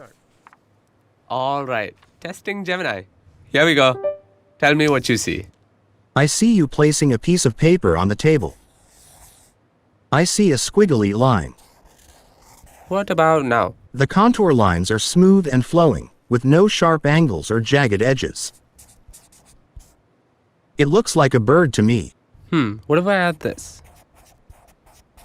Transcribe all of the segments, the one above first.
start. All right, testing Gemini. Here we go. Tell me what you see. I see you placing a piece of paper on the table. I see a squiggly line. What about now? The contour lines are smooth and flowing, with no sharp angles or jagged edges. It looks like a bird to me. What if I add this?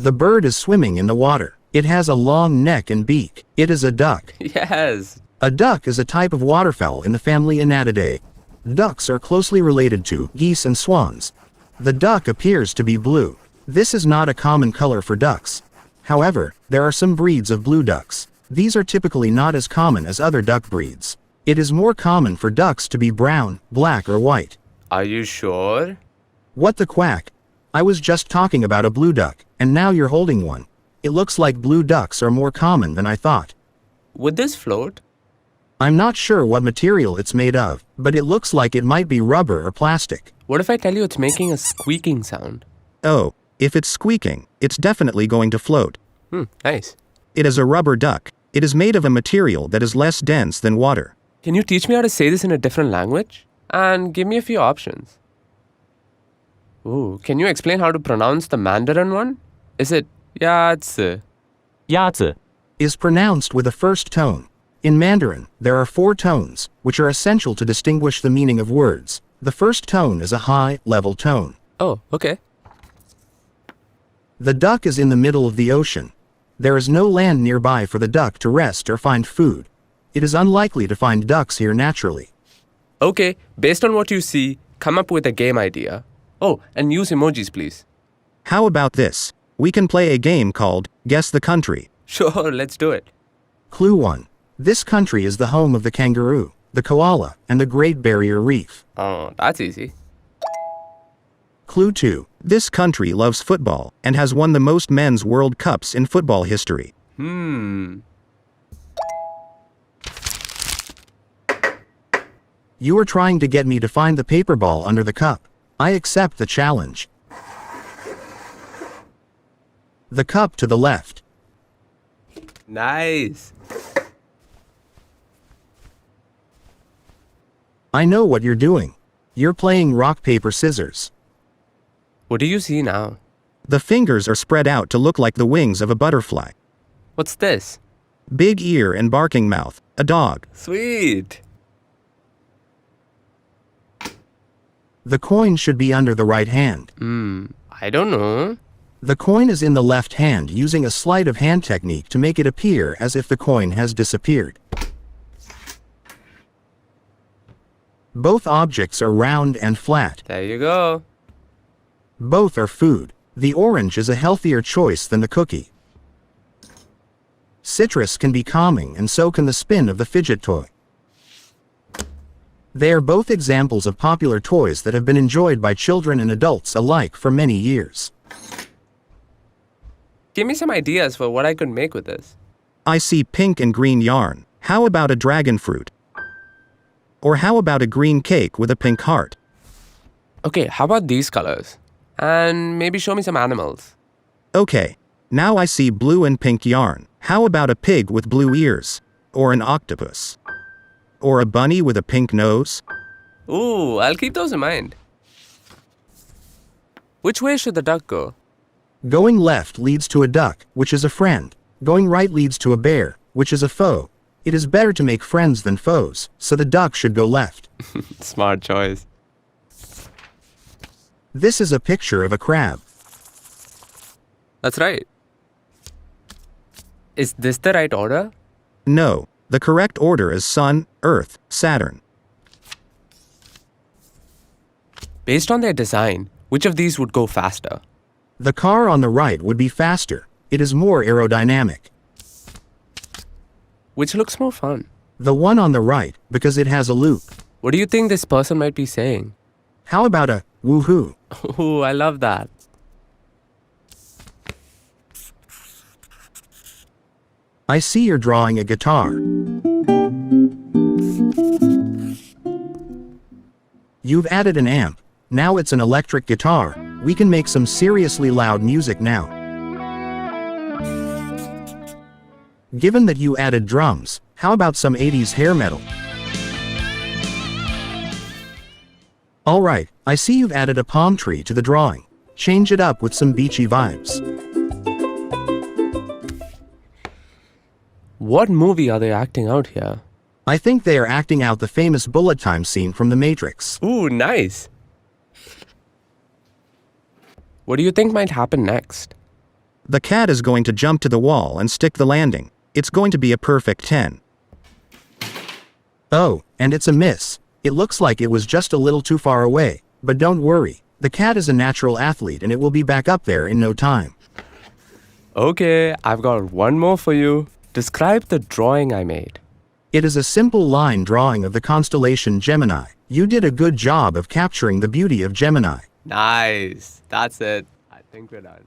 The bird is swimming in the water. It has a long neck and beak. It is a duck. Yes. A duck is a type of waterfowl in the family Anatidae. Ducks are closely related to geese and swans. The duck appears to be blue. This is not a common color for ducks. However, there are some breeds of blue ducks. These are typically not as common as other duck breeds. It is more common for ducks to be brown, black, or white. Are you sure? What the quack? I was just talking about a blue duck, and now you're holding one. It looks like blue ducks are more common than I thought. Would this float? I'm not sure what material it's made of, but it looks like it might be rubber or plastic. What if I tell you it's making a squeaking sound? Oh, if it's squeaking, it's definitely going to float. Nice. It is a rubber duck. It is made of a material that is less dense than water. Can you teach me how to say this in a different language? And give me a few options. Ooh, can you explain how to pronounce the Mandarin one? Is it yazi? 鸭子 Is pronounced with a first tone. In Mandarin, there are 4 tones, which are essential to distinguish the meaning of words. The first tone is a high, level tone. Oh, okay. The duck is in the middle of the ocean. There is no land nearby for the duck to rest or find food. It is unlikely to find ducks here naturally. Okay, based on what you see, come up with a game idea. Oh, and use emojis, please. How about this? We can play a game called Guess the Country. Sure, let's do it. Clue 1. This country is the home of the kangaroo, the koala, and the Great Barrier Reef. Oh, that's easy. Clue 2. This country loves football and has won the most men's World Cups in football history. You are trying to get me to find the paper ball under the cup. I accept the challenge. The cup to the left. Nice. I know what you're doing. You're playing rock, paper, scissors. What do you see now? The fingers are spread out to look like the wings of a butterfly. What's this? Big ear and barking mouth, a dog. Sweet. The coin should be under the right hand. I don't know. The coin is in the left hand using a sleight of hand technique to make it appear as if the coin has disappeared. Both objects are round and flat. There you go. Both are food. The orange is a healthier choice than the cookie. Citrus can be calming, and so can the spin of the fidget toy. They are both examples of popular toys that have been enjoyed by children and adults alike for many years. Give me some ideas for what I could make with this. I see pink and green yarn. How about a dragon fruit? Or how about a green cake with a pink heart? Okay, how about these colors? And maybe show me some animals. Okay, now I see blue and pink yarn. How about a pig with blue ears? Or an octopus? Or a bunny with a pink nose? Ooh, I'll keep those in mind. Which way should the duck go? Going left leads to a duck, which is a friend. Going right leads to a bear, which is a foe. It is better to make friends than foes, so the duck should go left. Smart choice. This is a picture of a crab. That's right. Is this the right order? No, the correct order is Sun, Earth, Saturn. Based on their design, which of these would go faster? The car on the right would be faster. It is more aerodynamic. Which looks more fun? The one on the right, because it has a loop. What do you think this person might be saying? How about a woohoo? Ooh, I love that. I see you're drawing a guitar. You've added an amp. Now it's an electric guitar. We can make some seriously loud music now. Given that you added drums, How about some 80s hair metal? Alright, I see you've added a palm tree to the drawing. Change it up with some beachy vibes. What movie are they acting out here? I think they are acting out the famous bullet time scene from The Matrix. Ooh, nice. What do you think might happen next? The cat is going to jump to the wall and stick the landing. It's going to be a perfect 10. Oh, and it's a miss. It looks like it was just a little too far away, but don't worry. The cat is a natural athlete and it will be back up there in no time. Okay, I've got one more for you. Describe the drawing I made. It is a simple line drawing of the constellation Gemini. You did a good job of capturing the beauty of Gemini. Nice. That's it. I think we're done.